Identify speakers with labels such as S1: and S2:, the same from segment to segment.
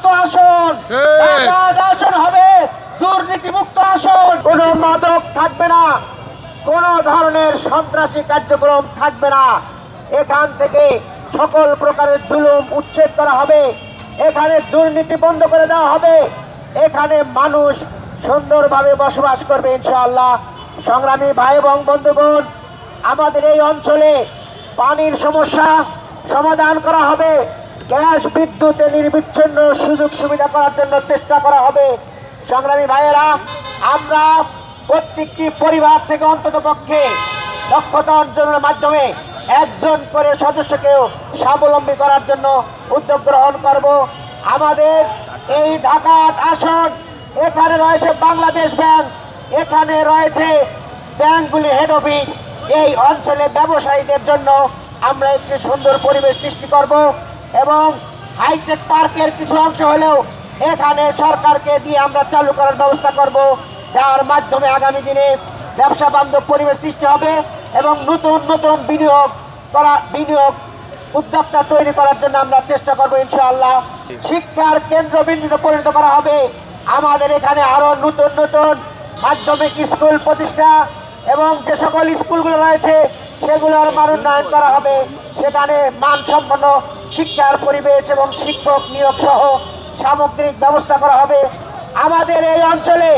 S1: মুক্ত আসন, আসন হবে দুর্নীতি মুক্ত আসন। কোনো মাদক থাকবে না, কোন ধরনের সন্ত্রাসী কার্যক্রম থাকবে না। এখান থেকে সকল প্রকারের জুলুম উচ্ছেদ করা হবে, এখানে দুর্নীতি বন্ধ করে দেওয়া হবে, এখানে মানুষ সুন্দরভাবে বসবাস করবে ইনশাআল্লাহ। সংগ্রামী ভাই এবং বন্ধুগণ, আমাদের এই অঞ্চলে পানির সমস্যা সমাধান করা হবে, গ্যাস বিদ্যুতে নির্বিচ্ছিন্ন সুযোগ সুবিধা করার জন্য চেষ্টা করা হবে। সংগ্রামী ভাইয়েরা, আমরা প্রত্যেকটি পরিবার থেকে অন্ততপক্ষে দক্ষতা অর্জনের মাধ্যমে একজন করে সদস্যকেও স্বাবলম্বী করার জন্য উদ্যোগ গ্রহণ করব। আমাদের এই ঢাকা আসন, এখানে রয়েছে বাংলাদেশ ব্যাংক, এখানে রয়েছে ব্যাংকগুলির হেড অফিস। এই অঞ্চলে ব্যবসায়ীদের জন্য আমরা একটি সুন্দর পরিবেশ সৃষ্টি করব এবং হাইটেক পার্কের কিছু অংশ হলেও এখানে সরকারকে দিয়ে আমরা চালু করার ব্যবস্থা করব, যার মাধ্যমে আগামী দিনে ব্যবসা বান্ধব পরিবেশ সৃষ্টি হবে এবং নতুন নতুন বিনিয়োগ উদ্যোক্তা তৈরি করার জন্য আমরা চেষ্টা করবো ইনশাআল্লাহ। শিক্ষার কেন্দ্রবিন্দুতে পরিণত করা হবে। আমাদের এখানে আরো নতুন নতুন মাধ্যমিক স্কুল প্রতিষ্ঠা এবং যে সকল স্কুলগুলো রয়েছে সেগুলোর মান উন্নয়ন করা হবে। সেখানে মানসম্পন্ন শিক্ষার পরিবেশ এবং শিক্ষক নিয়োগ সহ সামগ্রিক ব্যবস্থা করা হবে। আমাদের এই অঞ্চলে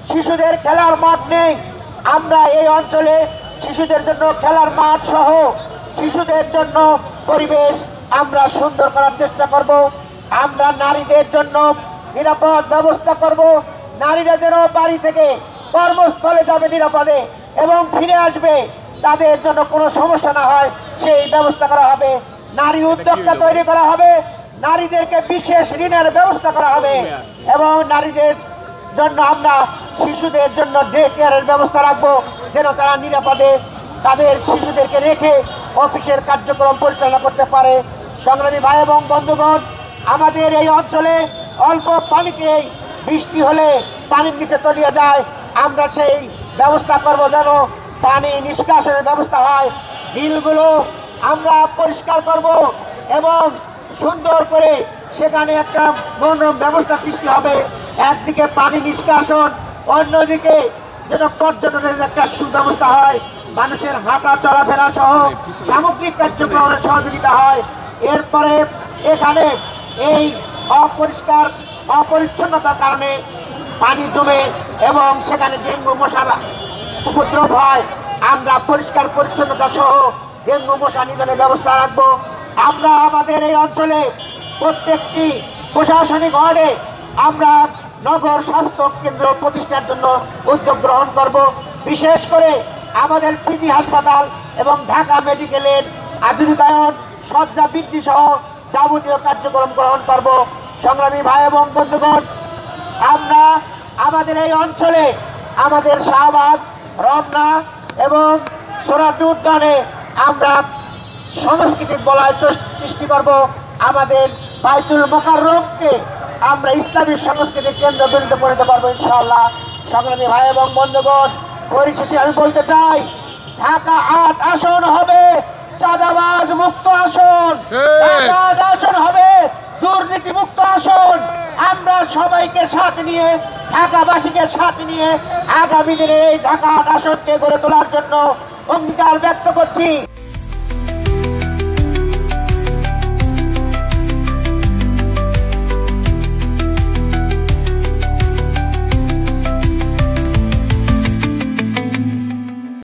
S1: শিশুদের খেলার মাঠ নেই, আমরা এই অঞ্চলে শিশুদের জন্য খেলার মাঠ সহ শিশুদের জন্য পরিবেশ আমরা সুন্দর করার চেষ্টা করব। আমরা নারীদের জন্য নিরাপদ ব্যবস্থা করব, নারীরা যেন বাড়ি থেকে কর্মস্থলে যাবে নিরাপদে এবং ফিরে আসবে, তাদের জন্য কোনো সমস্যা না হয় সেই ব্যবস্থা করা হবে। নারী উদ্যোক্তা তৈরি করা হবে, নারীদেরকে বিশেষ ঋণের ব্যবস্থা করা হবে এবং নারীদের জন্য আমরা শিশুদের জন্য ডে কেয়ারের ব্যবস্থা রাখবো, যেন তারা নিরাপদে তাদের শিশুদেরকে রেখে অফিসের কার্যক্রম পরিচালনা করতে পারে। সংগ্রামী ভাই এবং বন্ধুগণ, আমাদের এই অঞ্চলে অল্প পানিতেই বৃষ্টি হলে পানির নিচে তলিয়ে যায়, আমরা সেই ব্যবস্থা করব যেন পানি নিষ্কাশনের ব্যবস্থা হয়। ঝিলগুলো আমরা পরিষ্কার করব এবং সুন্দর করে সেখানে একটা মনোরম ব্যবস্থা সৃষ্টি হবে। একদিকে পানি নিষ্কাশন, অন্যদিকে যেন পর্যটনের একটা সুব্যবস্থা হয়, মানুষের হাঁটা চলাফেরা সহ সামগ্রিক কার্যক্রমের সহযোগিতা হয়। এরপরে এখানে এই অপরিচ্ছন্নতার কারণে পানি জমে এবং সেখানে ডেঙ্গু মশার উপদ্রব হয়, আমরা পরিষ্কার পরিচ্ছন্নতা সহ ডেঙ্গু মশা নিধনের ব্যবস্থা রাখবো। আমরা আমাদের এই অঞ্চলে প্রত্যেকটি প্রশাসনিক ওয়ার্ডে আমরা নগর স্বাস্থ্য কেন্দ্র প্রতিষ্ঠার জন্য উদ্যোগ গ্রহণ করব। বিশেষ করে আমাদের পিজি হাসপাতাল এবং ঢাকা মেডিকেলের আধুনিকায়ন, শয্যা বৃদ্ধি সহ যাবতীয় কার্যক্রম গ্রহণ করব। সংগ্রামী ভাই এবং বন্ধুগণ, আমরা আমাদের এই অঞ্চলে আমাদের শাহবাগ, রমনা এবং সোহরাওয়ার্দী উদ্যানে আমরা সাংস্কৃতিক বলয় সৃষ্টি করব। আমাদের বাইতুল মোকাররমকে আমরা ইসলামী সাংস্কৃতিক কেন্দ্র বিন্দুতে পরিণত করবো ইনশাআল্লাহ। সংগ্রামী ভাই এবং বন্ধুগণ, পরিশেষে আমি বলতে চাই, ঢাকা ৮ আসন হবে চাঁদাবাজ মুক্ত আসন, ঢাকা ৮ আসন হবে দুর্নীতি মুক্ত আসন। আমরা সবাইকে সাথে নিয়ে, ঢাকাবাসীকে সাথে নিয়ে আগামী দিনে এই ঢাকা ৮ আসনকে গড়ে তোলার জন্য অঙ্গীকার ব্যক্ত করছি।